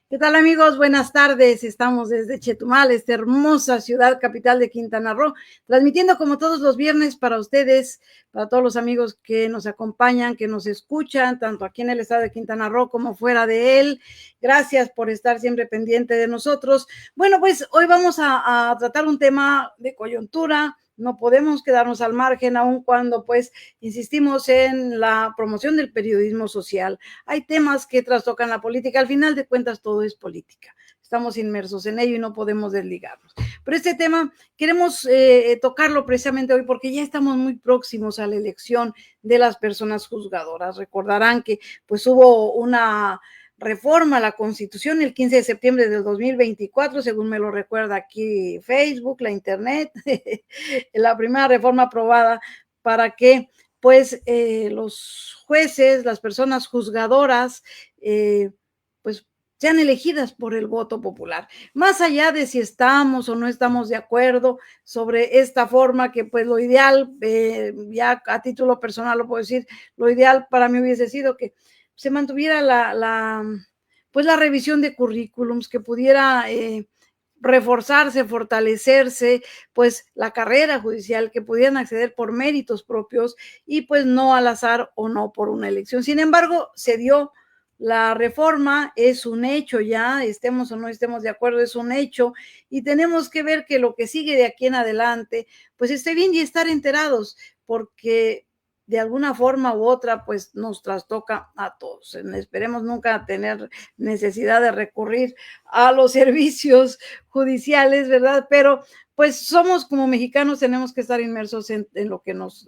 ¿Qué tal, amigos? Buenas tardes. Estamos desde Chetumal, esta hermosa ciudad capital de Quintana Roo, transmitiendo como todos los viernes para ustedes, para todos los amigos que nos acompañan, que nos escuchan, tanto aquí en el estado de Quintana Roo como fuera de él. Gracias por estar siempre pendiente de nosotros. Bueno, pues hoy vamos a tratar un tema de coyuntura. No podemos quedarnos al margen, aun cuando pues insistimos en la promoción del periodismo social. Hay temas que trastocan la política, al final de cuentas todo es política. Estamos inmersos en ello y no podemos desligarnos. Pero este tema queremos tocarlo precisamente hoy porque ya estamos muy próximos a la elección de las personas juzgadoras. Recordarán que pues hubo una reforma a la Constitución el 15 de septiembre del 2024, según me lo recuerda aquí Facebook, la Internet, la primera reforma aprobada para que pues los jueces, las personas juzgadoras, pues sean elegidas por el voto popular. Más allá de si estamos o no estamos de acuerdo sobre esta forma, que pues lo ideal, ya a título personal lo puedo decir, lo ideal para mí hubiese sido que se mantuviera pues la revisión de currículums, que pudiera reforzarse, fortalecerse, pues la carrera judicial, que pudieran acceder por méritos propios y pues no al azar o no por una elección. Sin embargo, se dio la reforma, es un hecho ya, estemos o no estemos de acuerdo, es un hecho, y tenemos que ver que lo que sigue de aquí en adelante, pues esté bien y estar enterados, porque de alguna forma u otra, pues nos trastoca a todos. Esperemos nunca tener necesidad de recurrir a los servicios judiciales, ¿verdad? Pero pues somos como mexicanos, tenemos que estar inmersos en lo que nos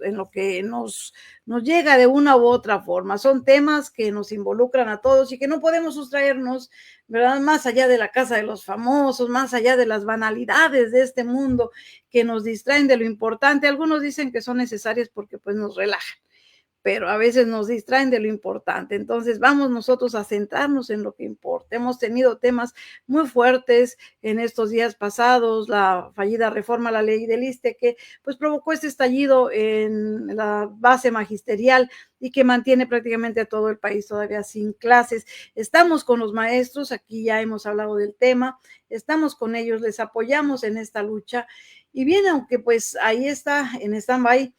llega de una u otra forma. Son temas que nos involucran a todos y que no podemos sustraernos, ¿verdad? Más allá de la casa de los famosos, más allá de las banalidades de este mundo que nos distraen de lo importante. Algunos dicen que son necesarias porque pues nos relajan, pero a veces nos distraen de lo importante. Entonces vamos nosotros a centrarnos en lo que importa. Hemos tenido temas muy fuertes en estos días pasados, la fallida reforma a la ley del ISSSTE, que pues provocó este estallido en la base magisterial y que mantiene prácticamente a todo el país todavía sin clases. Estamos con los maestros, aquí ya hemos hablado del tema, estamos con ellos, les apoyamos en esta lucha. Y bien, aunque pues ahí está en stand-by,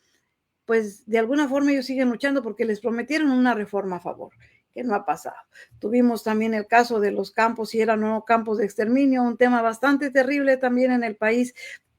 pues de alguna forma ellos siguen luchando porque les prometieron una reforma a favor, que no ha pasado. Tuvimos también el caso de los campos, si eran o no campos de exterminio, un tema bastante terrible también en el país,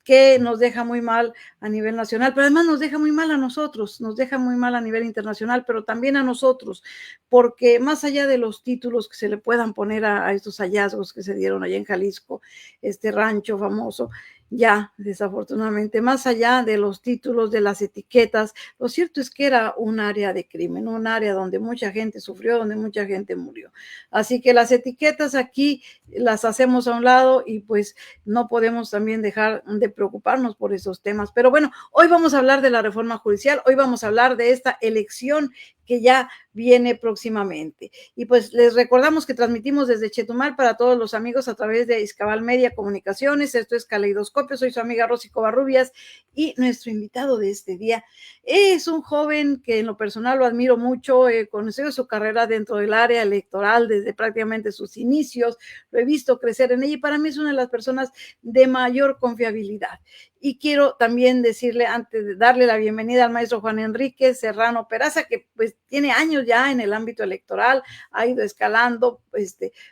que nos deja muy mal a nivel nacional, pero además nos deja muy mal a nosotros, nos deja muy mal a nivel internacional, pero también a nosotros, porque más allá de los títulos que se le puedan poner a estos hallazgos que se dieron allá en Jalisco, este rancho famoso, ya desafortunadamente, más allá de los títulos, de las etiquetas, lo cierto es que era un área de crimen, un área donde mucha gente sufrió, donde mucha gente murió. Así que las etiquetas aquí las hacemos a un lado y pues no podemos también dejar de preocuparnos por esos temas. Pero bueno, hoy vamos a hablar de la reforma judicial, hoy vamos a hablar de esta elección que ya viene próximamente. Y pues les recordamos que transmitimos desde Chetumal para todos los amigos a través de Izcabal Media Comunicaciones. Esto es Caleidoscopio, soy su amiga Rosy Covarrubias y nuestro invitado de este día es un joven que en lo personal lo admiro mucho, conoció su carrera dentro del área electoral desde prácticamente sus inicios, lo he visto crecer en ella y para mí es una de las personas de mayor confiabilidad. Y quiero también decirle, antes de darle la bienvenida al maestro Juan Enrique Serrano Peraza, que pues tiene años ya en el ámbito electoral, ha ido escalando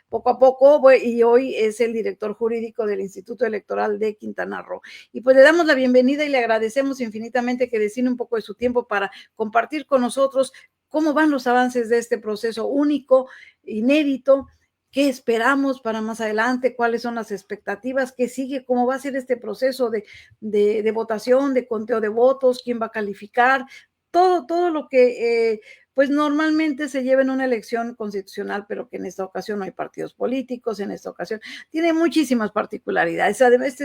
poco a poco y hoy es el director jurídico del Instituto Electoral de Quintana Roo. Y pues le damos la bienvenida y le agradecemos infinitamente que destine un poco de su tiempo para compartir con nosotros cómo van los avances de este proceso único, inédito. ¿Qué esperamos para más adelante? ¿Cuáles son las expectativas? ¿Qué sigue? ¿Cómo va a ser este proceso de votación, de conteo de votos? ¿Quién va a calificar? Todo lo que pues normalmente se lleva en una elección constitucional, pero que en esta ocasión no hay partidos políticos, en esta ocasión tiene muchísimas particularidades. Además,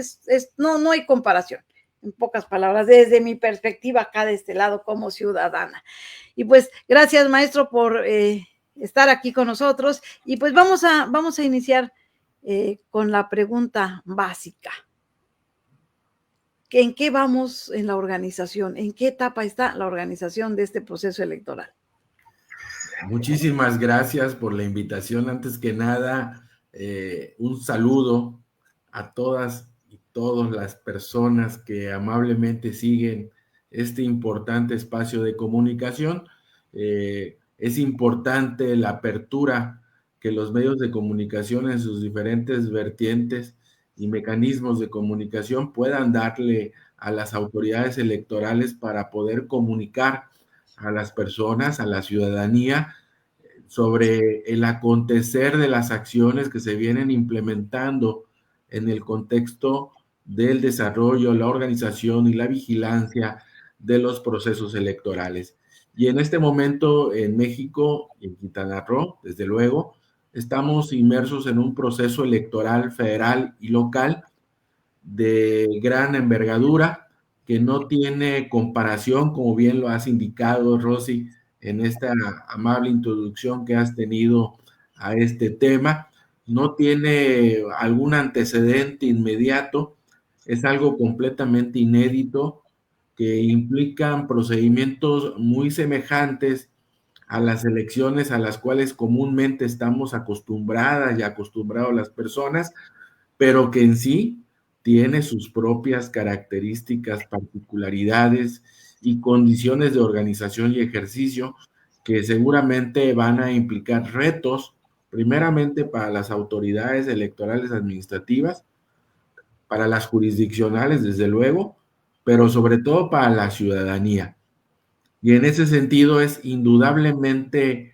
no hay comparación. en pocas palabras, desde mi perspectiva acá de este lado como ciudadana. Y pues gracias, maestro, por estar aquí con nosotros. Y pues vamos a iniciar con la pregunta básica. ¿En qué vamos en la organización? ¿En qué etapa está la organización de este proceso electoral? Muchísimas gracias por la invitación. Antes que nada, un saludo a todas y todas las personas que amablemente siguen este importante espacio de comunicación. Es importante la apertura que los medios de comunicación en sus diferentes vertientes y mecanismos de comunicación puedan darle a las autoridades electorales para poder comunicar a las personas, a la ciudadanía, sobre el acontecer de las acciones que se vienen implementando en el contexto del desarrollo, la organización y la vigilancia de los procesos electorales. Y en este momento en México, en Quintana Roo, desde luego, estamos inmersos en un proceso electoral federal y local de gran envergadura que no tiene comparación, como bien lo has indicado, Rosy, en esta amable introducción que has tenido a este tema. No tiene algún antecedente inmediato, es algo completamente inédito que implican procedimientos muy semejantes a las elecciones a las cuales comúnmente estamos acostumbradas y acostumbrados las personas, pero que en sí tiene sus propias características, particularidades y condiciones de organización y ejercicio que seguramente van a implicar retos, primeramente para las autoridades electorales administrativas, para las jurisdiccionales, desde luego, pero sobre todo para la ciudadanía. Y en ese sentido es indudablemente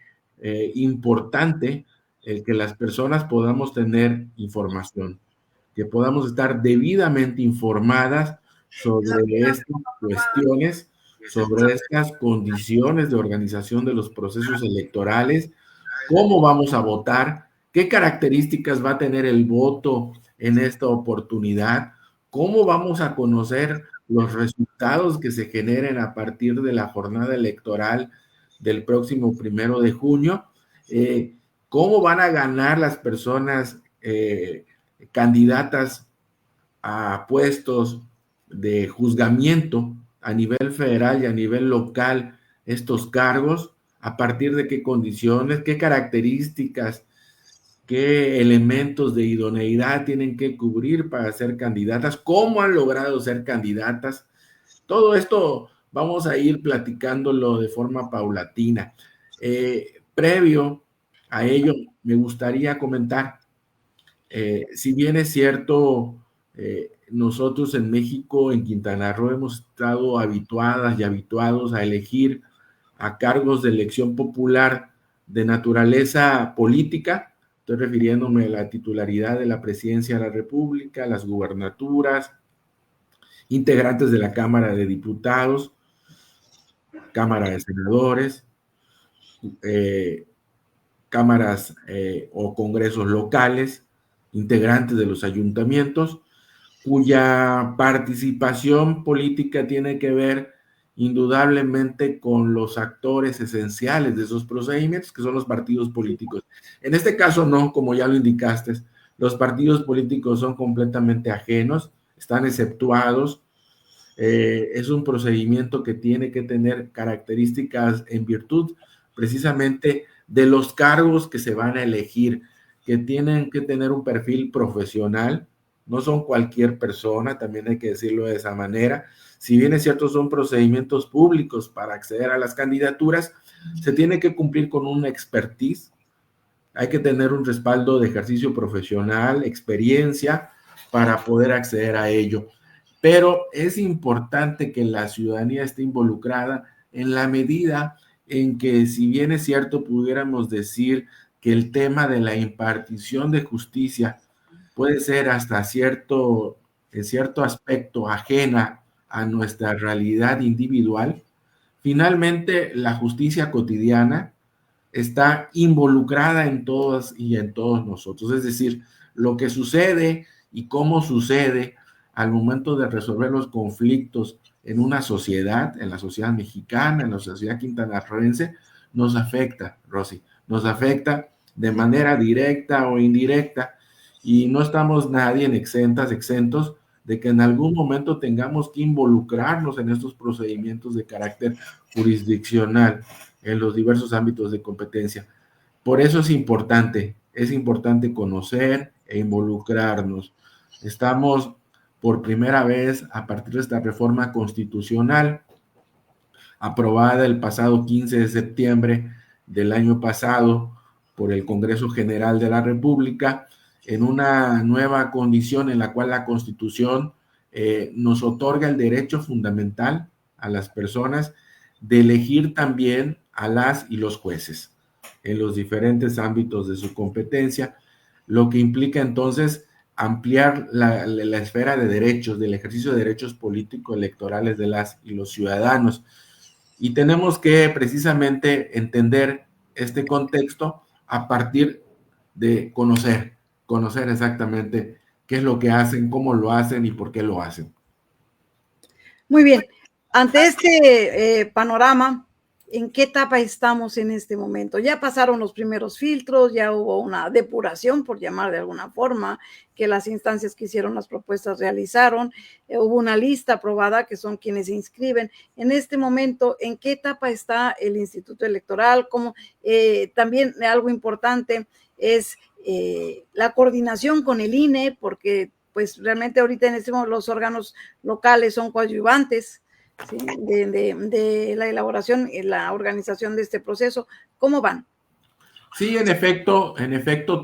importante el que las personas podamos tener información, que podamos estar debidamente informadas sobre estas cuestiones, sobre estas condiciones de organización de los procesos electorales, cómo vamos a votar, qué características va a tener el voto en esta oportunidad, cómo vamos a conocer los resultados que se generen a partir de la jornada electoral del próximo 1 de junio, cómo van a ganar las personas candidatas a puestos de juzgamiento a nivel federal y a nivel local estos cargos, a partir de qué condiciones, qué características, qué elementos de idoneidad tienen que cubrir para ser candidatas, cómo han logrado ser candidatas. Todo esto vamos a ir platicándolo de forma paulatina. Previo a ello, me gustaría comentar, si bien es cierto, nosotros en México, en Quintana Roo, hemos estado habituadas y habituados a elegir a cargos de elección popular de naturaleza política. Estoy refiriéndome a la titularidad de la presidencia de la República, las gubernaturas, integrantes de la Cámara de Diputados, Cámara de Senadores, cámaras o congresos locales, integrantes de los ayuntamientos, cuya participación política tiene que ver indudablemente con los actores esenciales de esos procedimientos, que son los partidos políticos. En este caso no, como ya lo indicaste, los partidos políticos son completamente ajenos, están exceptuados. Es un procedimiento que tiene que tener características en virtud precisamente de los cargos que se van a elegir, que tienen que tener un perfil profesional, no son cualquier persona, también hay que decirlo de esa manera. Si bien es cierto, son procedimientos públicos para acceder a las candidaturas, se tiene que cumplir con una expertise, hay que tener un respaldo de ejercicio profesional, experiencia, para poder acceder a ello. Pero es importante que la ciudadanía esté involucrada en la medida en que, si bien es cierto, pudiéramos decir que el tema de la impartición de justicia puede ser hasta en cierto aspecto ajena a nuestra realidad individual, finalmente la justicia cotidiana está involucrada en todas y en todos nosotros. Es decir, lo que sucede y cómo sucede al momento de resolver los conflictos en una sociedad, en la sociedad mexicana, en la sociedad quintanarroense, nos afecta, Rosy, nos afecta de manera directa o indirecta, y no estamos nadie en exentos de que en algún momento tengamos que involucrarnos en estos procedimientos de carácter jurisdiccional en los diversos ámbitos de competencia. Por eso es importante conocer e involucrarnos. Estamos por primera vez, a partir de esta reforma constitucional aprobada el pasado 15 de septiembre del año pasado por el Congreso General de la República, en una nueva condición en la cual la Constitución nos otorga el derecho fundamental a las personas de elegir también a las y los jueces en los diferentes ámbitos de su competencia, lo que implica entonces ampliar la esfera de derechos, del ejercicio de derechos políticos electorales de las y los ciudadanos. Y tenemos que precisamente entender este contexto a partir de conocer exactamente qué es lo que hacen, cómo lo hacen y por qué lo hacen. Muy bien. Ante este panorama, ¿en qué etapa estamos en este momento? Ya pasaron los primeros filtros, ya hubo una depuración, por llamar de alguna forma, que las instancias que hicieron las propuestas realizaron, hubo una lista aprobada que son quienes se inscriben. En este momento, ¿en qué etapa está el Instituto Electoral? Como también algo importante es la coordinación con el INE, porque pues realmente ahorita en este momento los órganos locales son coadyuvantes, ¿sí? de la elaboración y la organización de este proceso. ¿Cómo van? Sí, en efecto,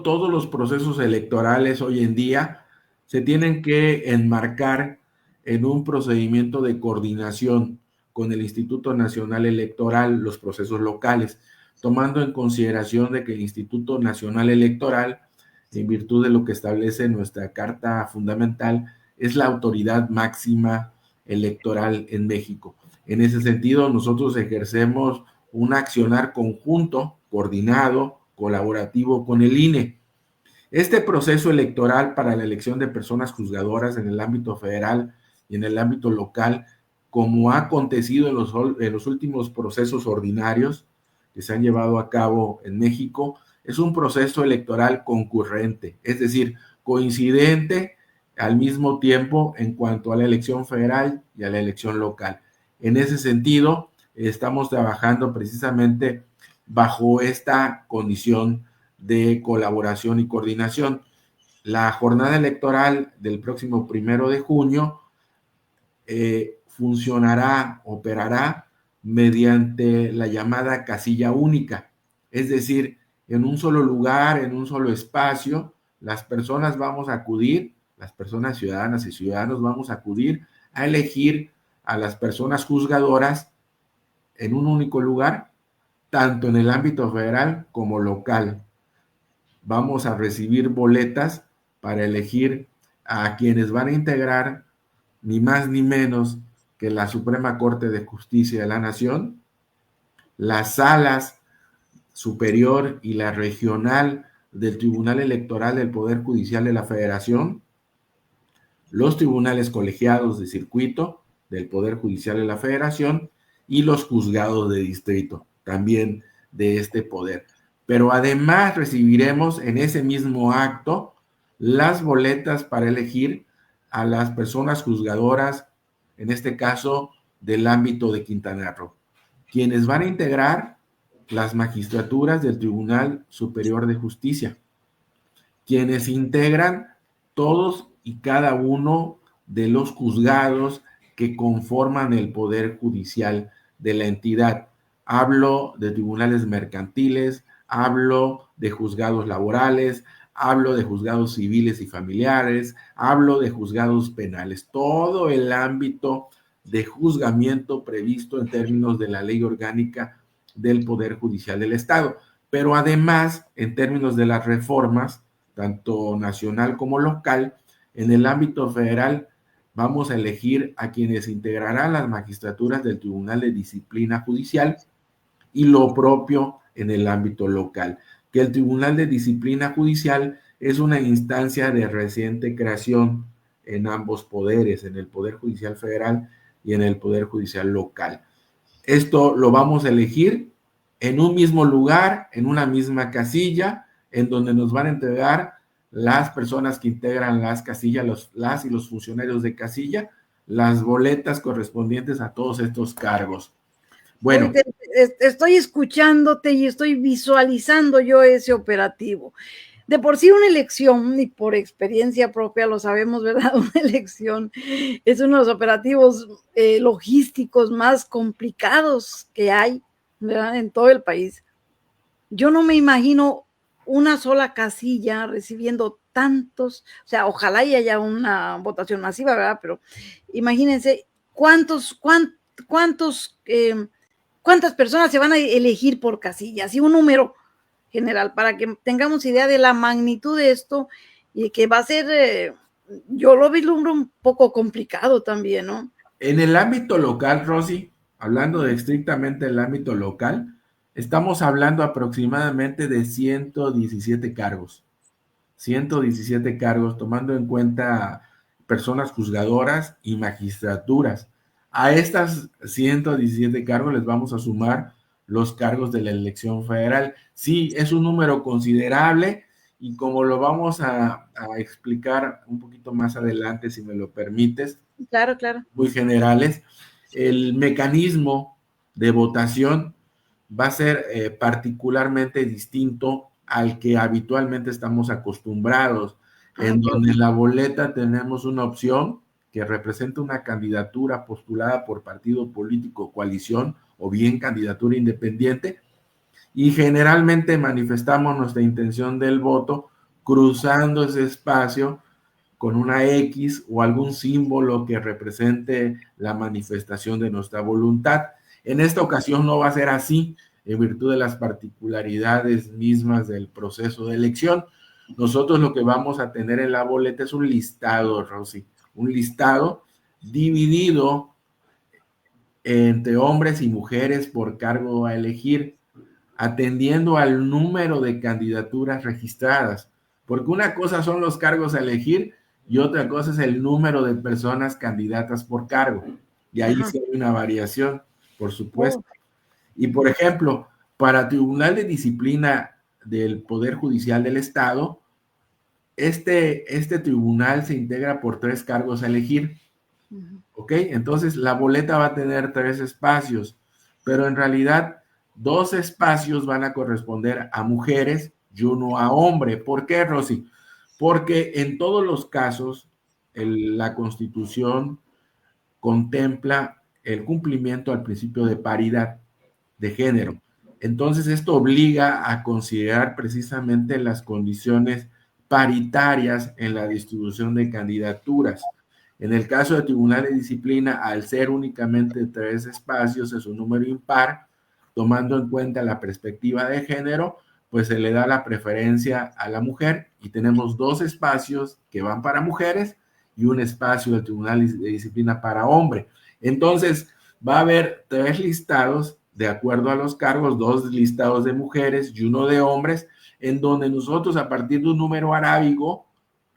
todos los procesos electorales hoy en día se tienen que enmarcar en un procedimiento de coordinación con el Instituto Nacional Electoral, los procesos locales, tomando en consideración de que el Instituto Nacional Electoral, en virtud de lo que establece nuestra Carta Fundamental, es la autoridad máxima electoral en México. En ese sentido, nosotros ejercemos un accionar conjunto, coordinado, colaborativo con el INE. Este proceso electoral para la elección de personas juzgadoras en el ámbito federal y en el ámbito local, como ha acontecido en los últimos procesos ordinarios que se han llevado a cabo en México, es un proceso electoral concurrente, es decir, coincidente al mismo tiempo en cuanto a la elección federal y a la elección local. En ese sentido, estamos trabajando precisamente bajo esta condición de colaboración y coordinación. La jornada electoral del próximo 1 de junio funcionará, operará mediante la llamada casilla única, es decir, en un solo lugar, en un solo espacio, las personas vamos a acudir, las personas ciudadanas y ciudadanos vamos a acudir a elegir a las personas juzgadoras en un único lugar, tanto en el ámbito federal como local. Vamos a recibir boletas para elegir a quienes van a integrar ni más ni menos que la Suprema Corte de Justicia de la Nación, las salas superior y la regional del Tribunal Electoral del Poder Judicial de la Federación, los tribunales colegiados de circuito del Poder Judicial de la Federación y los juzgados de distrito también de este poder. Pero además recibiremos en ese mismo acto las boletas para elegir a las personas juzgadoras, en este caso del ámbito de Quintana Roo, quienes van a integrar las magistraturas del Tribunal Superior de Justicia, quienes integran todos y cada uno de los juzgados que conforman el Poder Judicial de la entidad. Hablo de tribunales mercantiles, hablo de juzgados laborales, hablo de juzgados civiles y familiares, hablo de juzgados penales, todo el ámbito de juzgamiento previsto en términos de la Ley Orgánica del Poder Judicial del Estado. Pero además, en términos de las reformas, tanto nacional como local, en el ámbito federal vamos a elegir a quienes integrarán las magistraturas del Tribunal de Disciplina Judicial y lo propio en el ámbito local, que el Tribunal de Disciplina Judicial es una instancia de reciente creación en ambos poderes, en el Poder Judicial Federal y en el Poder Judicial Local. Esto lo vamos a elegir en un mismo lugar, en una misma casilla, en donde nos van a entregar las personas que integran las casillas, las y los funcionarios de casilla, las boletas correspondientes a todos estos cargos. Bueno. Oye, estoy escuchándote y estoy visualizando yo ese operativo. De por sí una elección, y por experiencia propia lo sabemos, ¿verdad? Una elección es uno de los operativos logísticos más complicados que hay, ¿verdad? En todo el país. Yo no me imagino una sola casilla recibiendo tantos, o sea, ojalá y haya una votación masiva, ¿verdad? Pero imagínense cuántas personas se van a elegir por casilla, así un número general, para que tengamos idea de la magnitud de esto y que va a ser, yo lo vislumbro un poco complicado también, ¿no? En el ámbito local, Rosy, hablando de estrictamente el ámbito local, estamos hablando aproximadamente de 117 cargos. 117 cargos, tomando en cuenta personas juzgadoras y magistraturas. A estas 117 cargos les vamos a sumar los cargos de la elección federal. Sí, es un número considerable y como lo vamos a explicar un poquito más adelante, si me lo permites. Claro, claro. Muy generales. El mecanismo de votación va a ser particularmente distinto al que habitualmente estamos acostumbrados, en donde en la boleta tenemos una opción que representa una candidatura postulada por partido político, coalición o bien candidatura independiente, y generalmente manifestamos nuestra intención del voto cruzando ese espacio con una X o algún símbolo que represente la manifestación de nuestra voluntad. En esta ocasión no va a ser así, en virtud de las particularidades mismas del proceso de elección. Nosotros lo que vamos a tener en la boleta es un listado, Rosy, un listado dividido entre hombres y mujeres por cargo a elegir, atendiendo al número de candidaturas registradas, porque una cosa son los cargos a elegir y otra cosa es el número de personas candidatas por cargo, y ahí sí hay una variación, por supuesto. Y por ejemplo, para Tribunal de Disciplina del Poder Judicial del Estado, este tribunal se integra por 3 cargos a elegir, ¿ok? Entonces la boleta va a tener 3 espacios, pero en realidad 2 espacios van a corresponder a mujeres y 1 a hombre. ¿Por qué, Rosy? Porque en todos los casos la Constitución contempla el cumplimiento al principio de paridad de género. Entonces esto obliga a considerar precisamente las condiciones paritarias en la distribución de candidaturas. En el caso del Tribunal de Disciplina, al ser únicamente 3 espacios, es un número impar, tomando en cuenta la perspectiva de género, pues se le da la preferencia a la mujer y tenemos 2 espacios que van para mujeres y un espacio del Tribunal de Disciplina para hombre. Entonces, va a haber 3 listados de acuerdo a los cargos, 2 listados de mujeres y 1 de hombres, en donde nosotros a partir de un número arábigo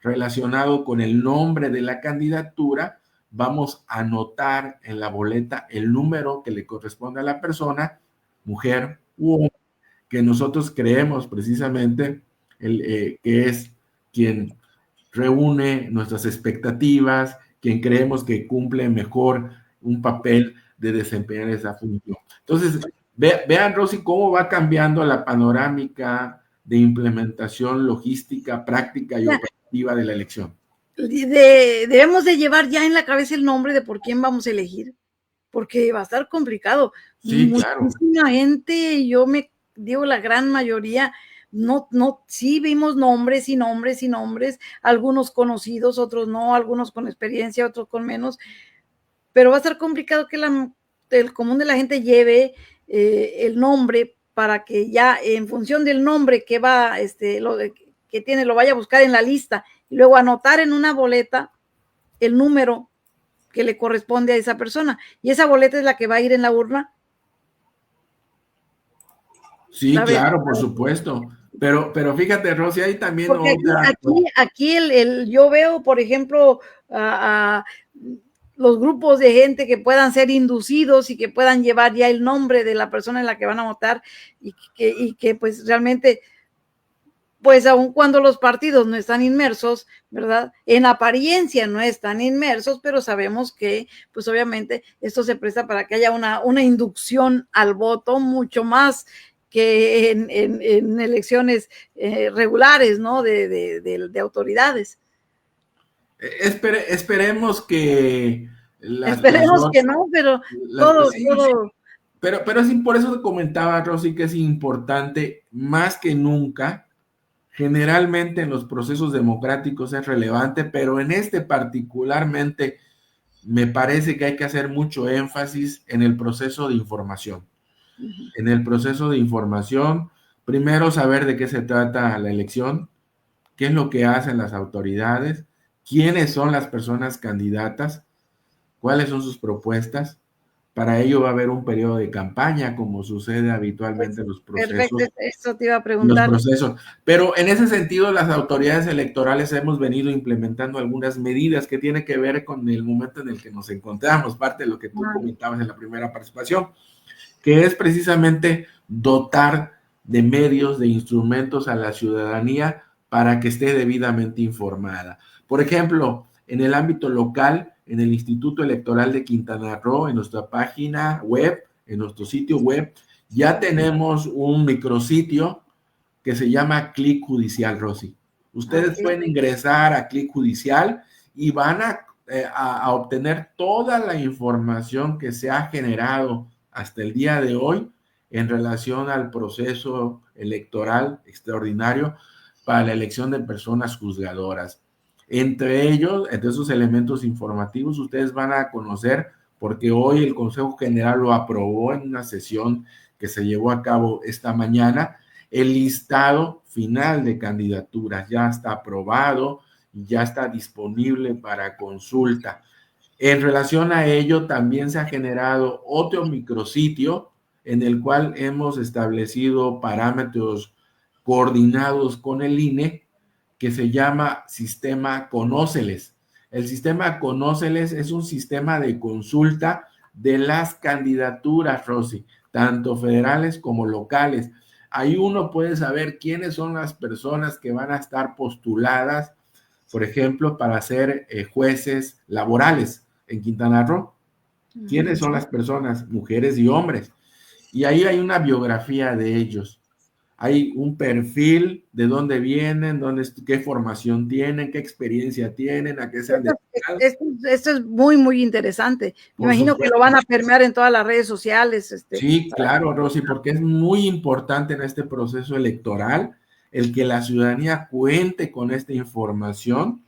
relacionado con el nombre de la candidatura, vamos a anotar en la boleta el número que le corresponde a la persona, mujer u hombre, que nosotros creemos precisamente que es quien reúne nuestras expectativas, quien creemos que cumple mejor un papel de desempeñar esa función. Entonces, vean, Rosy, cómo va cambiando la panorámica de implementación logística, práctica y operativa de la elección. Debemos de llevar ya en la cabeza el nombre de por quién vamos a elegir, porque va a estar complicado. Sí, claro. Muchísima gente, yo me digo la gran mayoría, sí vimos nombres y nombres y nombres, algunos conocidos, otros no, algunos con experiencia, otros con menos, pero va a estar complicado que el común de la gente lleve el nombre para que ya en función del nombre que va, que tiene, lo vaya a buscar en la lista y luego anotar en una boleta el número que le corresponde a esa persona. Y esa boleta es la que va a ir en la urna. Sí, claro, por supuesto. Pero fíjate, Rosy, hay también otra. Aquí yo veo, por ejemplo, a los grupos de gente que puedan ser inducidos y que puedan llevar ya el nombre de la persona en la que van a votar y que pues realmente, pues aun cuando los partidos no están inmersos, ¿verdad? En apariencia no están inmersos, pero sabemos que pues obviamente esto se presta para que haya una inducción al voto mucho más que en elecciones regulares, ¿no? De autoridades. Esperemos que Esperemos que no, pero sí, todo. pero sí, por eso te comentaba, Rosy, que es importante más que nunca. Generalmente en los procesos democráticos es relevante, pero en este particularmente me parece que hay que hacer mucho énfasis en el proceso de información. En el proceso de información, primero saber de qué se trata la elección, qué es lo que hacen las autoridades, quiénes son las personas candidatas, cuáles son sus propuestas. Para ello va a haber un periodo de campaña, como sucede habitualmente en los Perfecto, procesos. eso te iba a Los preguntar. procesos. Pero en ese sentido, las autoridades electorales hemos venido implementando algunas medidas que tienen que ver con el momento en el que nos encontramos, parte de lo que tú comentabas en la primera participación, que es precisamente dotar de medios, de instrumentos a la ciudadanía para que esté debidamente informada. Por ejemplo, en el ámbito local, en el Instituto Electoral de Quintana Roo, en nuestra página web, en nuestro sitio web, ya tenemos un micrositio que se llama Clic Judicial, Rosy. Ustedes pueden ingresar a Clic Judicial y van a obtener toda la información que se ha generado hasta el día de hoy en relación al proceso electoral extraordinario para la elección de personas juzgadoras. Entre ellos, entre esos elementos informativos, ustedes van a conocer, porque hoy el Consejo General lo aprobó en una sesión que se llevó a cabo esta mañana, el listado final de candidaturas ya está aprobado y ya está disponible para consulta. En relación a ello, también se ha generado otro micrositio en el cual hemos establecido parámetros coordinados con el INE que se llama Sistema Conóceles. El sistema Conóceles es un sistema de consulta de las candidaturas, Rosy, tanto federales como locales. Ahí uno puede saber quiénes son las personas que van a estar postuladas, por ejemplo, para ser jueces laborales en Quintana Roo. ¿Quiénes son las personas? Mujeres y hombres. Y ahí hay una biografía de ellos. Hay un perfil de dónde vienen, qué formación tienen, qué experiencia tienen, a qué se han dedicado. Esto es muy, muy interesante. Me imagino que lo van a permear en todas las redes sociales. Sí, claro, Rosy, porque es muy importante en este proceso electoral el que la ciudadanía cuente con esta información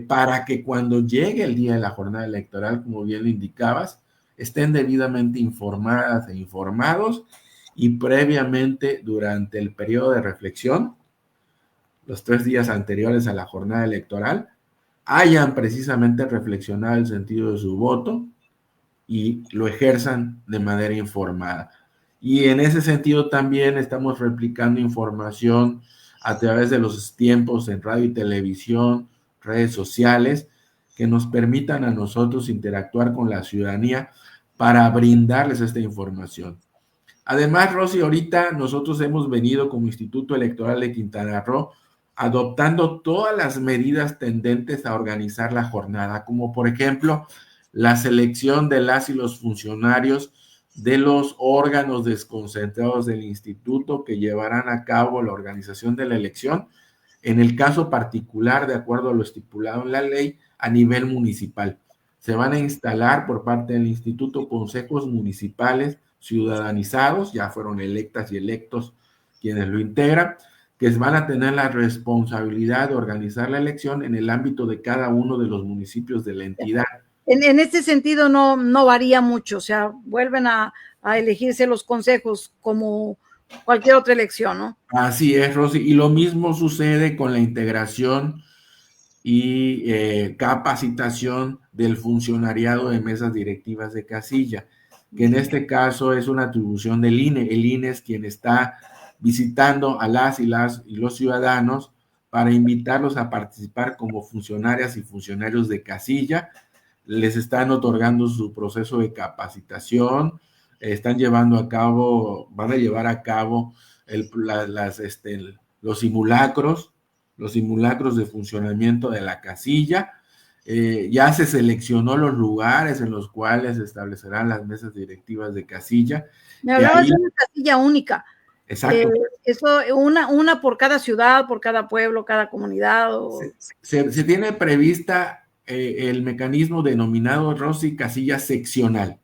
para que cuando llegue el día de la jornada electoral, como bien lo indicabas, estén debidamente informadas e informados y previamente durante el periodo de reflexión, los 3 días anteriores a la jornada electoral, hayan precisamente reflexionado el sentido de su voto y lo ejerzan de manera informada. Y en ese sentido también estamos replicando información a través de los tiempos en radio y televisión, redes sociales, que nos permitan a nosotros interactuar con la ciudadanía para brindarles esta información. Además, Rosy, ahorita nosotros hemos venido como Instituto Electoral de Quintana Roo adoptando todas las medidas tendentes a organizar la jornada, como por ejemplo la selección de las y los funcionarios de los órganos desconcentrados del instituto que llevarán a cabo la organización de la elección, en el caso particular, de acuerdo a lo estipulado en la ley, a nivel municipal. Se van a instalar por parte del instituto consejos municipales ciudadanizados, ya fueron electas y electos quienes lo integran, que van a tener la responsabilidad de organizar la elección en el ámbito de cada uno de los municipios de la entidad. En este sentido no varía mucho, o sea, vuelven a elegirse los consejos como cualquier otra elección, ¿no? Así es, Rosy, y lo mismo sucede con la integración y capacitación del funcionariado de mesas directivas de casilla, que en este caso es una atribución del INE. El INE es quien está visitando a las y los ciudadanos para invitarlos a participar como funcionarias y funcionarios de casilla. Les están otorgando su proceso de capacitación, van a llevar a cabo los simulacros de funcionamiento de la casilla. Ya se seleccionó los lugares en los cuales se establecerán las mesas directivas de casilla. Me hablabas de una casilla única. Exacto. Eso, una por cada ciudad, por cada pueblo, cada comunidad. Se tiene prevista el mecanismo denominado, Rosy, casilla seccional.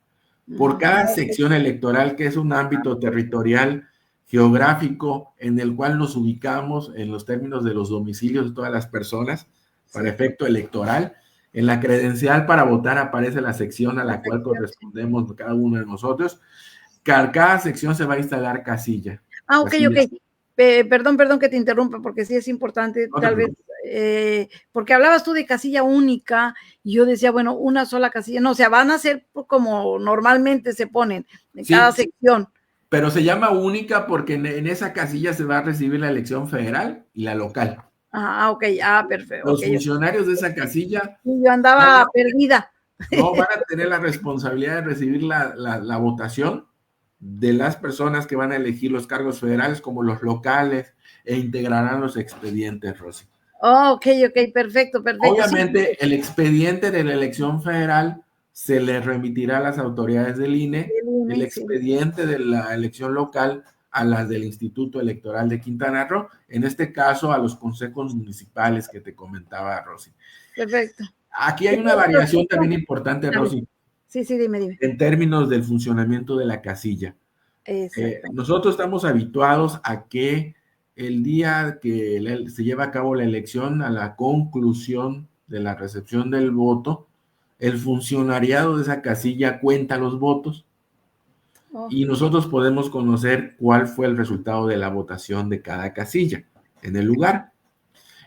Por cada sección electoral, que es un ámbito territorial geográfico en el cual nos ubicamos en los términos de los domicilios de todas las personas para efecto electoral. En la credencial para votar aparece la sección a la cual correspondemos cada uno de nosotros. Cada sección se va a instalar casilla. Ok. Perdón que te interrumpa, porque sí es importante, tal vez, porque hablabas tú de casilla única, y yo decía, bueno, una sola casilla, no, o sea, van a ser como normalmente se ponen, en cada sección. Pero se llama única porque en esa casilla se va a recibir la elección federal y la local. Ok, perfecto. Los funcionarios de esa casilla. Yo andaba perdida. No van a tener la responsabilidad de recibir la votación de las personas que van a elegir los cargos federales como los locales e integrarán los expedientes, Rosy. Ok, perfecto. Obviamente, el expediente de la elección federal se le remitirá a las autoridades del INE, el expediente de la elección local a las del Instituto Electoral de Quintana Roo, en este caso a los consejos municipales que te comentaba, Rosy. Perfecto. Aquí hay una variación también importante, Rosy. Sí, dime. En términos del funcionamiento de la casilla. Nosotros estamos habituados a que el día que se lleva a cabo la elección, a la conclusión de la recepción del voto, el funcionariado de esa casilla cuenta los votos y nosotros podemos conocer cuál fue el resultado de la votación de cada casilla en el lugar.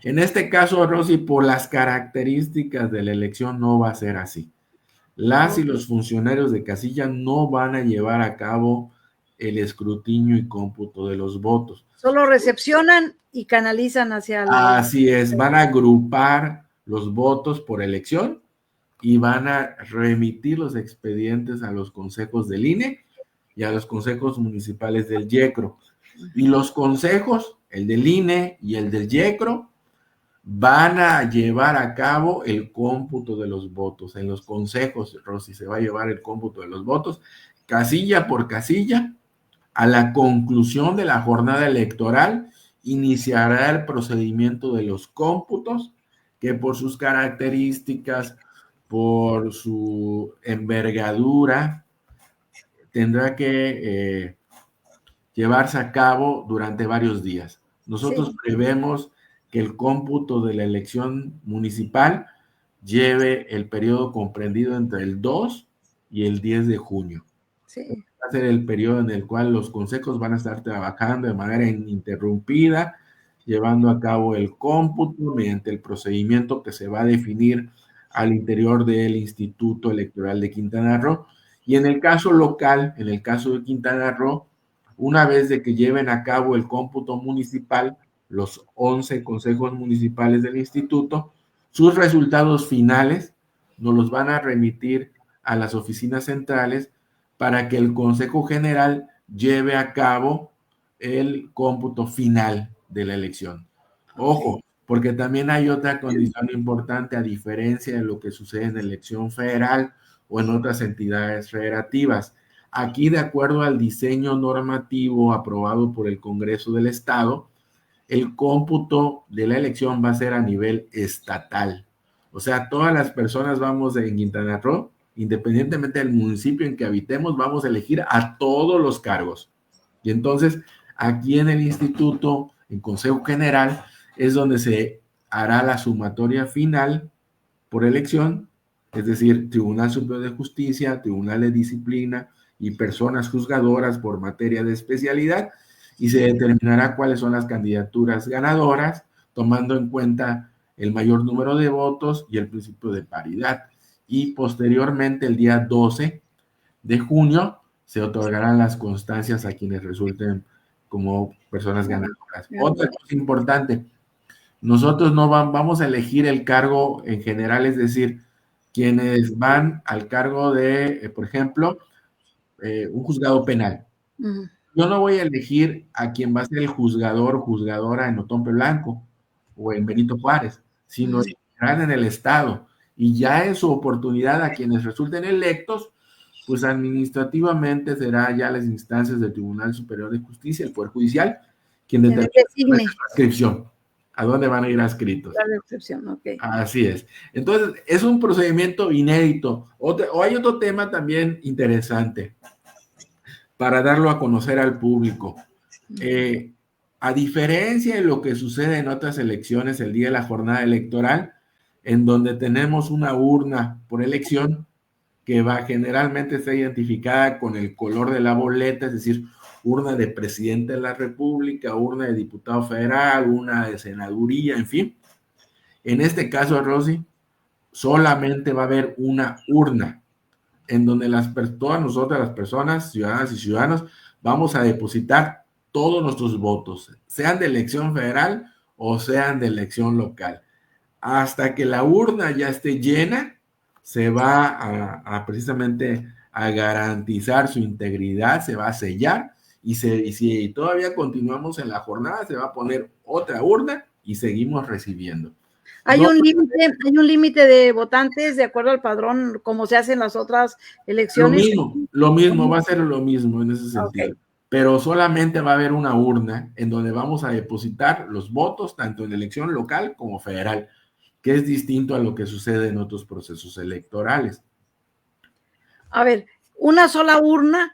En este caso, Rosy, por las características de la elección no va a ser así. Las y los funcionarios de casilla no van a llevar a cabo el escrutinio y cómputo de los votos. Solo recepcionan y canalizan hacia la... Así es, van a agrupar los votos por elección y van a remitir los expedientes a los consejos del INE y a los consejos municipales del YECRO. Y los consejos, el del INE y el del YECRO, van a llevar a cabo el cómputo de los votos. En los consejos, Rosy, se va a llevar el cómputo de los votos, casilla por casilla. A la conclusión de la jornada electoral, iniciará el procedimiento de los cómputos, que por sus características, por su envergadura, tendrá que llevarse a cabo durante varios días. Nosotros prevemos que el cómputo de la elección municipal lleve el periodo comprendido entre el 2 y el 10 de junio. Va a ser el periodo en el cual los consejos van a estar trabajando de manera ininterrumpida, llevando a cabo el cómputo mediante el procedimiento que se va a definir al interior del Instituto Electoral de Quintana Roo. Y en el caso local, en el caso de Quintana Roo, una vez de que lleven a cabo el cómputo municipal, los 11 consejos municipales del instituto, sus resultados finales nos los van a remitir a las oficinas centrales para que el Consejo General lleve a cabo el cómputo final de la elección. Ojo, porque también hay otra condición importante, a diferencia de lo que sucede en la elección federal o en otras entidades federativas. Aquí, de acuerdo al diseño normativo aprobado por el Congreso del Estado, el cómputo de la elección va a ser a nivel estatal. O sea, todas las personas vamos en Quintana Roo, independientemente del municipio en que habitemos, vamos a elegir a todos los cargos. Y entonces, aquí en el instituto, en Consejo General, es donde se hará la sumatoria final por elección, es decir, Tribunal Superior de Justicia, Tribunal de Disciplina y personas juzgadoras por materia de especialidad, y se determinará cuáles son las candidaturas ganadoras, tomando en cuenta el mayor número de votos y el principio de paridad. Y posteriormente, el día 12 de junio, se otorgarán las constancias a quienes resulten como personas ganadoras. Otra cosa importante, Nosotros no vamos a elegir el cargo en general, es decir, quienes van al cargo de, por ejemplo, un juzgado penal. Ujú. Yo no voy a elegir a quien va a ser el juzgador o juzgadora en Otompe Blanco o en Benito Juárez, sino Ujú. en el Estado. Y ya en su oportunidad a quienes resulten electos, pues administrativamente será ya las instancias del Tribunal Superior de Justicia, el Poder Judicial, quien En el determina la designe, adscripción, a dónde van a ir adscritos. la excepción, ok. Así es. Entonces, es un procedimiento inédito. O hay otro tema también interesante para darlo a conocer al público. Eh, a diferencia de lo que sucede en otras elecciones el día de la jornada electoral, en donde tenemos una urna por elección que va generalmente está identificada con el color de la boleta, es decir, urna de presidente de la República, urna de diputado federal, urna de senaduría, en fin. En este caso, Rosy, solamente va a haber una urna en donde todas nosotras, las personas, ciudadanas y ciudadanos, vamos a depositar todos nuestros votos, sean de elección federal o sean de elección local. Hasta que la urna ya esté llena, se va a precisamente a garantizar su integridad, se va a sellar y si todavía continuamos en la jornada, se va a poner otra urna y seguimos recibiendo. Hay No, un límite de votantes de acuerdo al padrón, como se hace en las otras elecciones. lo mismo, va a ser lo mismo en ese sentido. Okay. Pero solamente va a haber una urna en donde vamos a depositar los votos, tanto en elección local como federal, que es distinto a lo que sucede en otros procesos electorales. A ver, una sola urna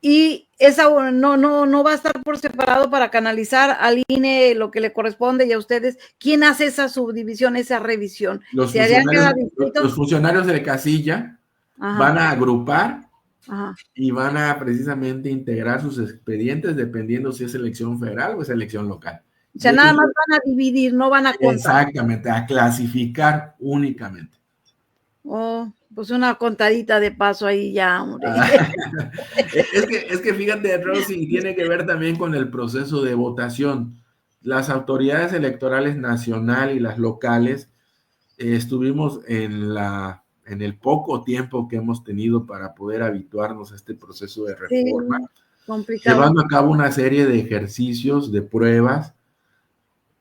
y esa no va a estar por separado para canalizar al INE lo que le corresponde y a ustedes. ¿Quién hace esa subdivisión, esa revisión? Los ¿Se haría en cada los distrito? funcionarios de casilla Ajá, van a agrupar ajá. y van a precisamente integrar sus expedientes dependiendo si es elección federal o es elección local. O sea, Y nada ellos, más van a dividir, no van a contar. exactamente, a clasificar únicamente. Oh, pues una contadita de paso ahí ya, hombre. Es que fíjate, Rosy, tiene que ver también con el proceso de votación. Las autoridades electorales nacional y las locales estuvimos en el poco tiempo que hemos tenido para poder habituarnos a este proceso de Sí, reforma, complicado. llevando a cabo una serie de ejercicios, de pruebas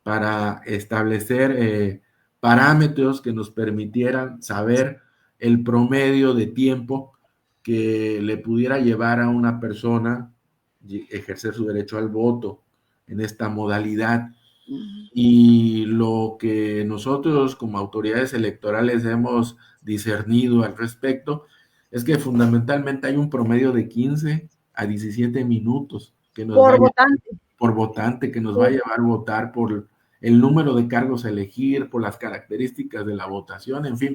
para establecer parámetros que nos permitieran saber el promedio de tiempo que le pudiera llevar a una persona ejercer su derecho al voto en esta modalidad. Y lo que nosotros como autoridades electorales hemos discernido al respecto es que fundamentalmente hay un promedio de 15 a 17 minutos que nos va a Por llevar votante. por votante, que nos va a llevar a votar por el número de cargos a elegir, por las características de la votación, en fin.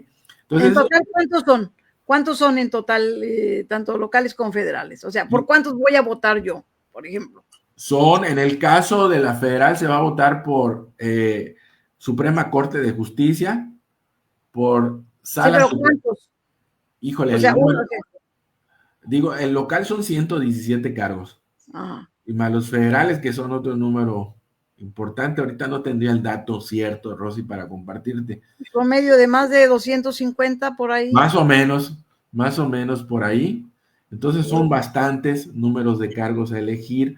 En Entonces, total, ¿cuántos son? ¿Cuántos son en total, tanto locales como federales? O sea, ¿por cuántos voy a votar yo, por ejemplo? son, en el caso de la federal, se va a votar por Suprema Corte de Justicia, por Sí, Sala pero Superior. ¿cuántos? Híjole, O el sea, uno. número, digo, el local son 117 cargos, Ajá. y más los federales, que son otro número importante. Ahorita no tendría el dato cierto, Rosy, para compartirte. Promedio de más de 250 por ahí. Más o menos por ahí. Entonces son bastantes números de cargos a elegir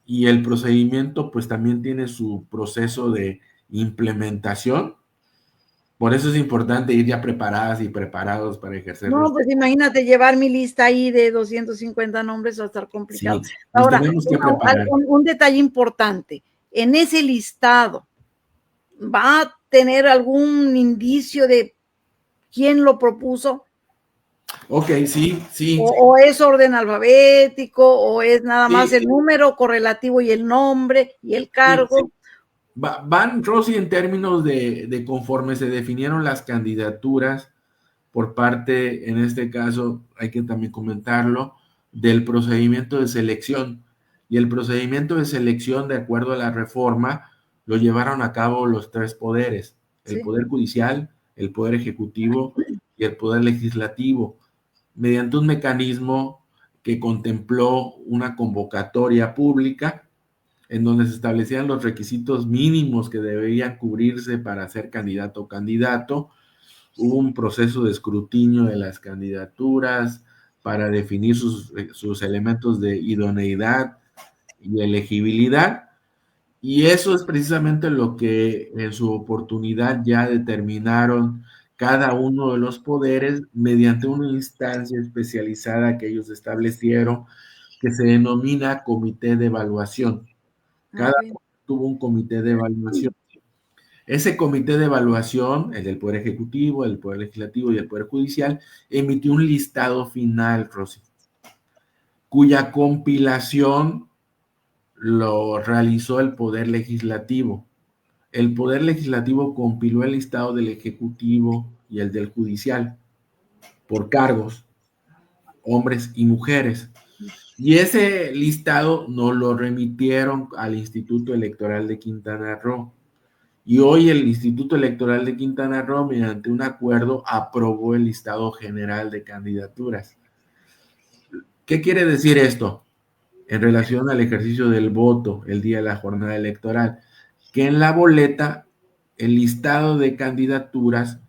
y el procedimiento pues también tiene su proceso de implementación. Por eso es importante ir ya preparadas y preparados para ejercerlos. No, pues imagínate llevar mi lista ahí de 250 nombres, va a estar complicado. Sí, nos Ahora, tenemos que preparar. un detalle importante, en ese listado, ¿va a tener algún indicio de quién lo propuso? Ok, sí, sí. O es orden alfabético, o es nada más Sí, el número correlativo y el nombre y el sí, sí. cargo. Van, Rosy, en términos de conforme se definieron las candidaturas por parte, en este caso, hay que también comentarlo, del procedimiento de selección. Y el procedimiento de selección, de acuerdo a la reforma, lo llevaron a cabo los tres poderes, el Sí. Poder Judicial, el Poder Ejecutivo y el Poder Legislativo, mediante un mecanismo que contempló una convocatoria pública en donde se establecían los requisitos mínimos que deberían cubrirse para ser candidato o candidato. Hubo un proceso de escrutinio de las candidaturas para definir sus elementos de idoneidad y elegibilidad, y eso es precisamente lo que en su oportunidad ya determinaron cada uno de los poderes mediante una instancia especializada que ellos establecieron, que se denomina comité de evaluación. Cada Ok. uno tuvo un comité de evaluación. Ese comité de evaluación, el del Poder Ejecutivo, el Poder Legislativo y el Poder Judicial, emitió un listado final, Rosy, cuya compilación lo realizó el Poder Legislativo. El Poder Legislativo compiló el listado del Ejecutivo y el del Judicial por cargos, hombres y mujeres. Y ese listado nos lo remitieron al Instituto Electoral de Quintana Roo. Y hoy el Instituto Electoral de Quintana Roo, mediante un acuerdo, aprobó el listado general de candidaturas. ¿Qué quiere decir esto en relación al ejercicio del voto el día de la jornada electoral? Que en la boleta, el listado de candidaturas,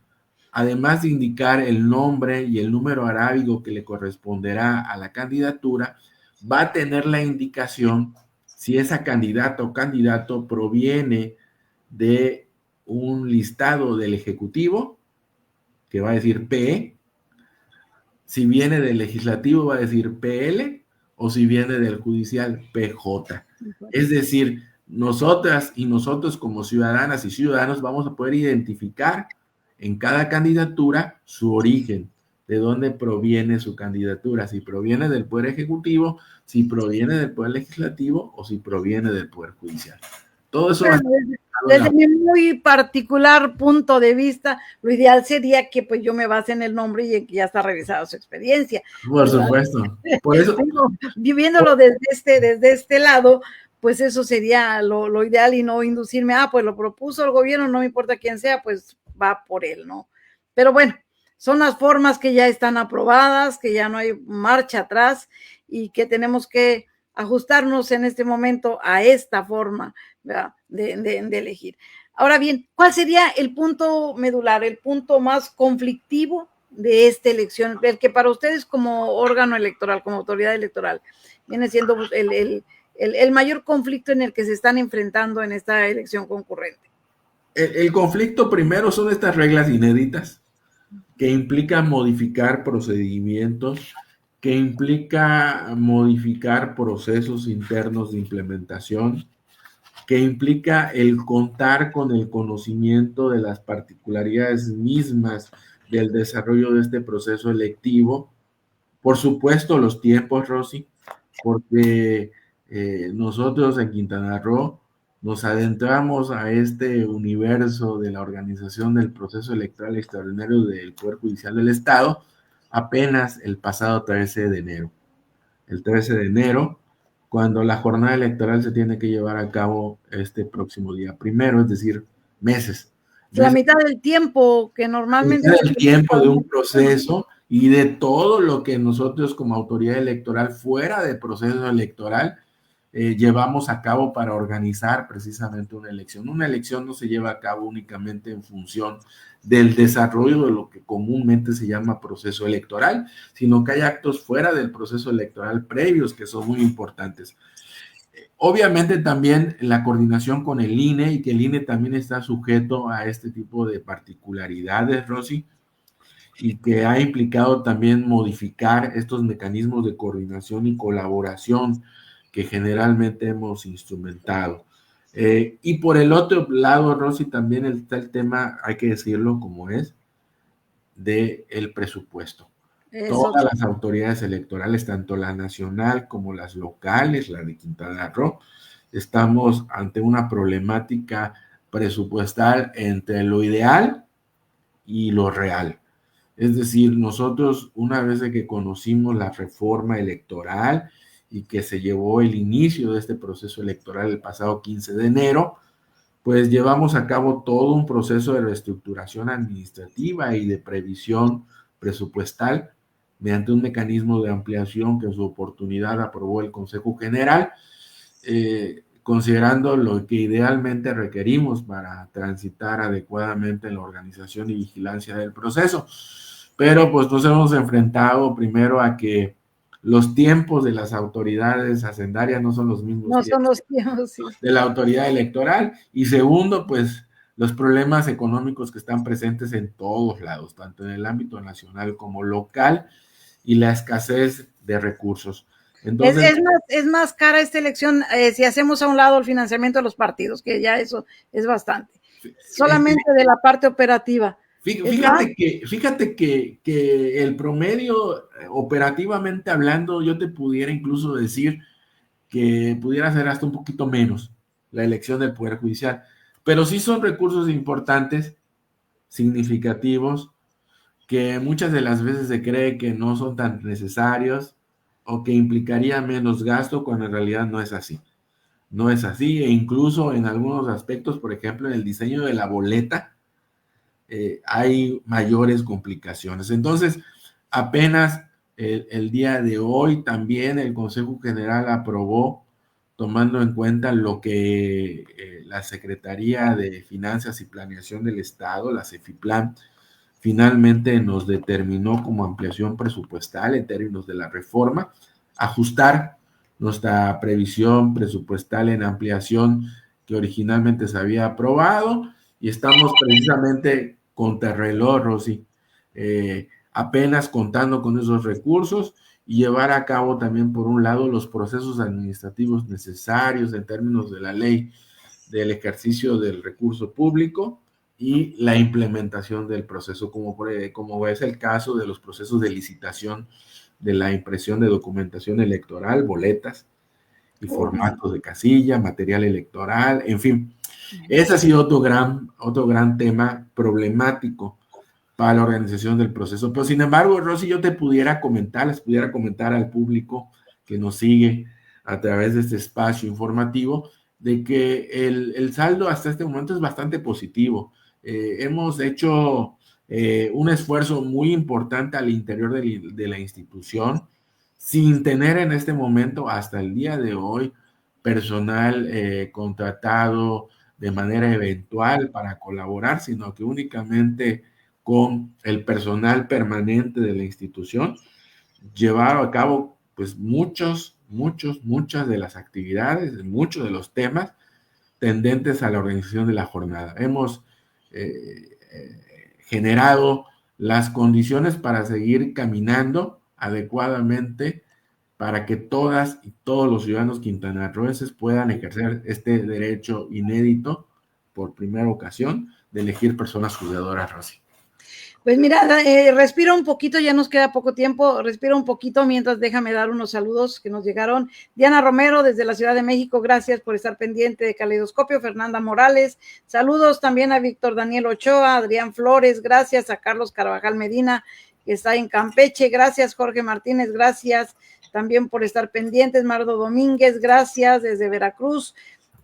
además de indicar el nombre y el número arábigo que le corresponderá a la candidatura, va a tener la indicación si esa candidata o candidato proviene de un listado del Ejecutivo, que va a decir P, si viene del Legislativo va a decir PL, o si viene del Judicial, PJ. Es decir, nosotras y nosotros como ciudadanas y ciudadanos vamos a poder identificar en cada candidatura su origen, de dónde proviene su candidatura, si proviene del Poder Ejecutivo, si proviene del Poder Legislativo o si proviene del Poder Judicial. Todo eso va a Bueno, desde mi muy particular punto de vista, lo ideal sería que pues yo me base en el nombre y en que ya está revisada su experiencia. Por supuesto. Por eso. Pero, viviéndolo desde este lado, pues eso sería lo ideal y no inducirme, pues lo propuso el gobierno, no me importa quién sea, pues va por él, ¿no? Pero bueno, son las formas que ya están aprobadas, que ya no hay marcha atrás y que tenemos que ajustarnos en este momento a esta forma de elegir. Ahora bien, ¿cuál sería el punto medular, el punto más conflictivo de esta elección, el que para ustedes como órgano electoral, como autoridad electoral, viene siendo el mayor conflicto en el que se están enfrentando en esta elección concurrente? El conflicto primero son estas reglas inéditas que implican modificar procedimientos, que implica modificar procesos internos de implementación, que implica el contar con el conocimiento de las particularidades mismas del desarrollo de este proceso electivo. Por supuesto, los tiempos, Rosy, porque nosotros en Quintana Roo nos adentramos a este universo de la organización del proceso electoral extraordinario del Poder Judicial del Estado apenas el pasado 13 de enero. El 13 de enero, cuando la jornada electoral se tiene que llevar a cabo este próximo día primero, es decir, meses. La mitad del tiempo que normalmente... El tiempo de un proceso y de todo lo que nosotros como autoridad electoral, fuera del proceso electoral, llevamos a cabo para organizar precisamente una elección. Una elección no se lleva a cabo únicamente en función del desarrollo de lo que comúnmente se llama proceso electoral, sino que hay actos fuera del proceso electoral previos que son muy importantes. Obviamente también la coordinación con el INE, y que el INE también está sujeto a este tipo de particularidades, Rosy, y que ha implicado también modificar estos mecanismos de coordinación y colaboración que generalmente hemos instrumentado. Y por el otro lado, Rosy, también está el tema, hay que decirlo como es, del presupuesto. Eso. Todas las autoridades electorales, tanto la nacional como las locales, la de Quintana Roo, estamos ante una problemática presupuestal entre lo ideal y lo real. Es decir, nosotros una vez de que conocimos la reforma electoral y que se llevó el inicio de este proceso electoral el pasado 15 de enero, pues llevamos a cabo todo un proceso de reestructuración administrativa y de previsión presupuestal mediante un mecanismo de ampliación que en su oportunidad aprobó el Consejo General, considerando lo que idealmente requerimos para transitar adecuadamente en la organización y vigilancia del proceso. Pero pues nos hemos enfrentado primero a que los tiempos de las autoridades hacendarias no son los mismos No son los tiempos, sí. de la autoridad electoral, y segundo, pues los problemas económicos que están presentes en todos lados, tanto en el ámbito nacional como local, y la escasez de recursos. Entonces, es más cara esta elección si hacemos a un lado el financiamiento de los partidos, que ya eso es bastante. Solamente de la parte operativa. Fíjate que el promedio, operativamente hablando, yo te pudiera incluso decir que pudiera ser hasta un poquito menos la elección del Poder Judicial, pero sí son recursos importantes, significativos, que muchas de las veces se cree que no son tan necesarios o que implicaría menos gasto, cuando en realidad no es así. No es así, e incluso en algunos aspectos, por ejemplo, en el diseño de la boleta, hay mayores complicaciones. Entonces, apenas el día de hoy también el Consejo General aprobó, tomando en cuenta lo que la Secretaría de Finanzas y Planeación del Estado, la CEFIPLAN, finalmente nos determinó como ampliación presupuestal en términos de la reforma, ajustar nuestra previsión presupuestal en ampliación que originalmente se había aprobado, y estamos precisamente contrarreloj, Rosy, apenas contando con esos recursos, y llevar a cabo también, por un lado, los procesos administrativos necesarios en términos de la ley del ejercicio del recurso público y la implementación del proceso, como es el caso de los procesos de licitación de la impresión de documentación electoral, boletas y formatos de casilla, material electoral, en fin. Ese ha sido otro gran tema problemático para la organización del proceso. Pero sin embargo, Rosy, yo les pudiera comentar al público que nos sigue a través de este espacio informativo, de que el saldo hasta este momento es bastante positivo. Hemos hecho un esfuerzo muy importante al interior de la institución, sin tener en este momento, hasta el día de hoy, personal contratado de manera eventual para colaborar, sino que únicamente con el personal permanente de la institución, llevar a cabo pues muchas de las actividades, muchos de los temas tendentes a la organización de la jornada. Hemos generado las condiciones para seguir caminando adecuadamente, para que todas y todos los ciudadanos quintanarroenses puedan ejercer este derecho inédito por primera ocasión de elegir personas juzgadoras, Rosy. Pues mira, respira un poquito, ya nos queda poco tiempo, respira un poquito mientras déjame dar unos saludos que nos llegaron. Diana Romero desde la Ciudad de México, gracias por estar pendiente de Caleidoscopio. Fernanda Morales, saludos también a Víctor Daniel Ochoa, Adrián Flores, gracias a Carlos Carvajal Medina, que está en Campeche, gracias Jorge Martínez, gracias también por estar pendientes. Mardo Domínguez, gracias desde Veracruz.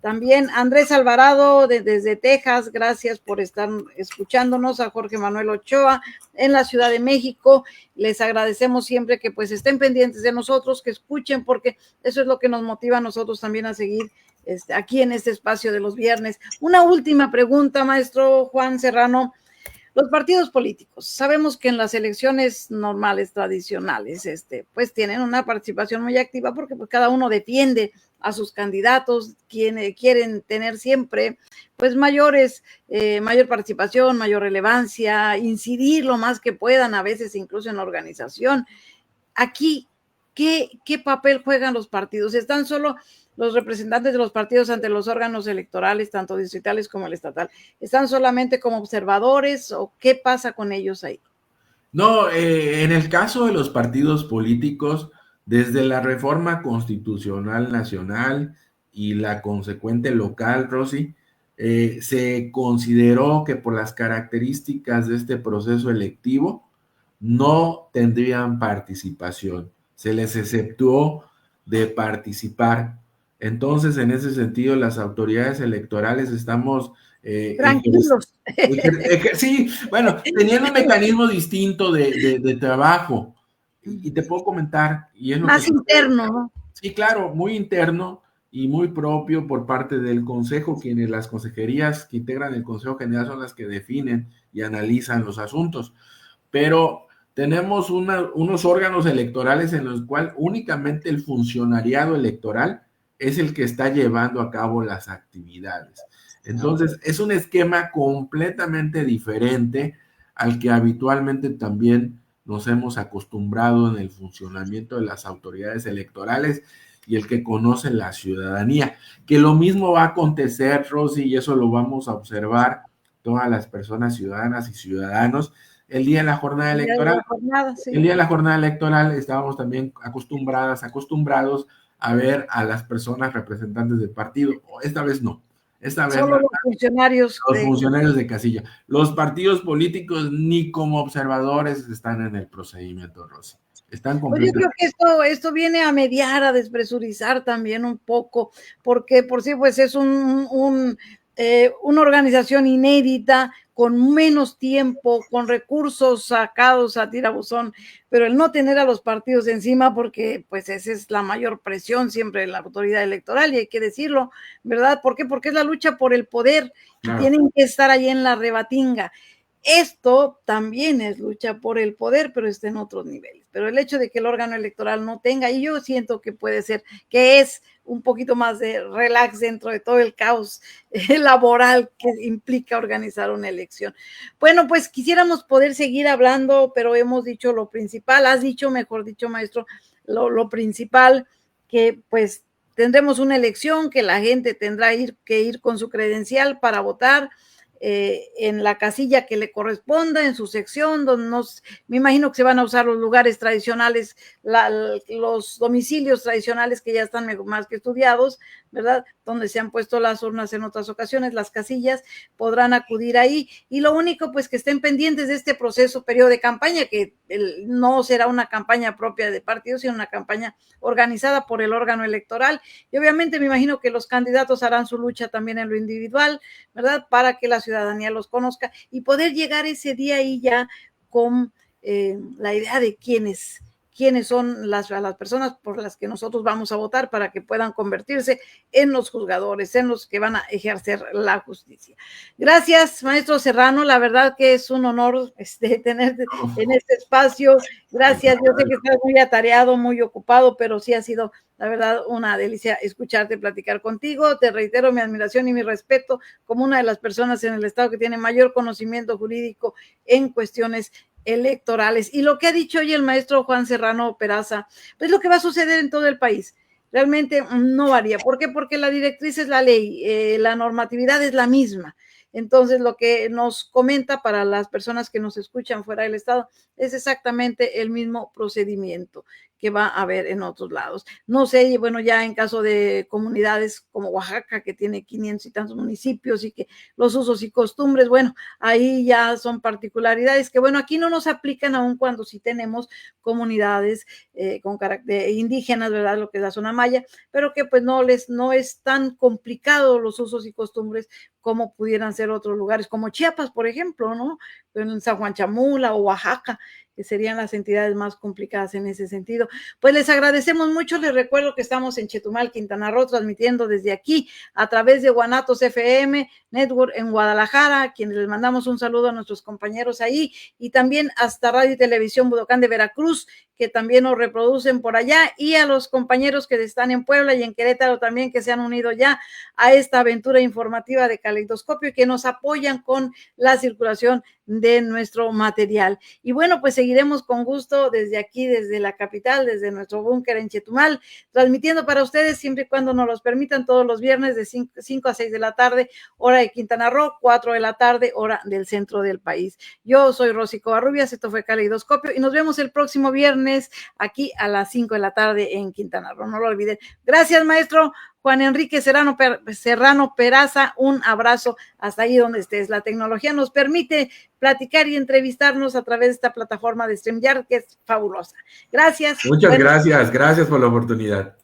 También Andrés Alvarado desde Texas, gracias por estar escuchándonos. A Jorge Manuel Ochoa en la Ciudad de México, les agradecemos siempre que pues estén pendientes de nosotros, que escuchen, porque eso es lo que nos motiva a nosotros también a seguir aquí en este espacio de los viernes. Una última pregunta, maestro Juan Serrano. Los partidos políticos, sabemos que en las elecciones normales, tradicionales, pues tienen una participación muy activa, porque pues cada uno defiende a sus candidatos, quienes quieren tener siempre pues mayor participación, mayor relevancia, incidir lo más que puedan, a veces incluso en la organización. Aquí, ¿qué papel juegan los partidos? ¿Están solo los representantes de los partidos ante los órganos electorales, tanto distritales como el estatal? ¿Están solamente como observadores o qué pasa con ellos ahí? No, en el caso de los partidos políticos, desde la reforma constitucional nacional y la consecuente local, Rosy, se consideró que por las características de este proceso electivo no tendrían participación. Se les exceptuó de participar. Entonces, en ese sentido, las autoridades electorales estamos tranquilos. Sí, bueno, teniendo un mecanismo distinto de trabajo. Y te puedo comentar, y es lo más que interno, ¿no? Sí, claro, muy interno, y muy propio por parte del Consejo, quienes las consejerías que integran el Consejo General son las que definen y analizan los asuntos. Pero tenemos unos órganos electorales en los cuales únicamente el funcionariado electoral es el que está llevando a cabo las actividades. Entonces, es un esquema completamente diferente al que habitualmente también nos hemos acostumbrado en el funcionamiento de las autoridades electorales y el que conoce la ciudadanía. Que lo mismo va a acontecer, Rosy, y eso lo vamos a observar todas las personas ciudadanas y ciudadanos el día de la jornada electoral. Sí. El día de la jornada electoral estábamos también acostumbrados a ver a las personas representantes del partido. Esta vez no. Esta vez solo los funcionarios de casilla. Los partidos políticos ni como observadores están en el procedimiento, Rosa. Están completamente... Pues yo creo que esto viene a mediar, a despresurizar también un poco, porque por sí pues es una organización inédita, con menos tiempo, con recursos sacados a tirabuzón, pero el no tener a los partidos encima, porque pues esa es la mayor presión siempre de la autoridad electoral, y hay que decirlo, ¿verdad? ¿Por qué? Porque es la lucha por el poder, claro, y tienen que estar ahí en la rebatinga. Esto también es lucha por el poder, pero está en otros niveles. Pero el hecho de que el órgano electoral no tenga, y yo siento que puede ser, que es un poquito más de relax dentro de todo el caos laboral que implica organizar una elección. Bueno, pues quisiéramos poder seguir hablando, pero hemos dicho lo principal, has dicho, mejor dicho, maestro, lo principal, que pues tendremos una elección, que la gente tendrá que ir con su credencial para votar, en la casilla que le corresponda, en su sección, donde me imagino que se van a usar los lugares tradicionales, los domicilios tradicionales que ya están más que estudiados, ¿verdad? Donde se han puesto las urnas en otras ocasiones, las casillas, podrán acudir ahí, y lo único pues que estén pendientes de este proceso, periodo de campaña, que no será una campaña propia de partido, sino una campaña organizada por el órgano electoral, y obviamente me imagino que los candidatos harán su lucha también en lo individual, ¿verdad? Para que la ciudadanía los conozca y poder llegar ese día ahí ya con la idea de quiénes son las personas por las que nosotros vamos a votar, para que puedan convertirse en los juzgadores, en los que van a ejercer la justicia. Gracias, maestro Serrano, la verdad que es un honor tenerte en este espacio. Gracias, yo sé que estás muy atareado, muy ocupado, pero sí ha sido, la verdad, una delicia escucharte, platicar contigo. Te reitero mi admiración y mi respeto como una de las personas en el estado que tiene mayor conocimiento jurídico en cuestiones electorales. Y lo que ha dicho hoy el maestro Juan Serrano Peraza, pues lo que va a suceder en todo el país. Realmente no varía. ¿Por qué? Porque la directriz es la ley, la normatividad es la misma. Entonces, lo que nos comenta para las personas que nos escuchan fuera del estado es exactamente el mismo procedimiento que va a haber en otros lados. No sé, bueno, ya en caso de comunidades como Oaxaca, que tiene 500 y tantos municipios, y que los usos y costumbres, bueno, ahí ya son particularidades que, bueno, aquí no nos aplican aun cuando sí tenemos comunidades con carácter indígenas, ¿verdad? Lo que es la zona maya, pero que pues no es tan complicado los usos y costumbres como pudieran ser otros lugares, como Chiapas, por ejemplo, ¿no? En San Juan Chamula o Oaxaca, que serían las entidades más complicadas en ese sentido. Pues les agradecemos mucho, les recuerdo que estamos en Chetumal, Quintana Roo, transmitiendo desde aquí a través de Guanatos FM Network en Guadalajara, a quienes les mandamos un saludo a nuestros compañeros ahí, y también hasta Radio y Televisión Budocán de Veracruz, que también nos reproducen por allá, y a los compañeros que están en Puebla y en Querétaro también, que se han unido ya a esta aventura informativa de Caleidoscopio y que nos apoyan con la circulación de nuestro material. Y bueno, pues seguiremos con gusto desde aquí, desde la capital, desde nuestro búnker en Chetumal, transmitiendo para ustedes siempre y cuando nos los permitan, todos los viernes de 5 a 6 de la tarde, hora de Quintana Roo, 4 de la tarde, hora del centro del país. Yo soy Rosy Covarrubias, esto fue Caleidoscopio, y nos vemos el próximo viernes aquí a las 5 de la tarde en Quintana Roo, no lo olviden. Gracias, maestro Juan Enrique Serrano Peraza, un abrazo hasta ahí donde estés. La tecnología nos permite platicar y entrevistarnos a través de esta plataforma de StreamYard, que es fabulosa. Gracias. Muchas gracias por la oportunidad.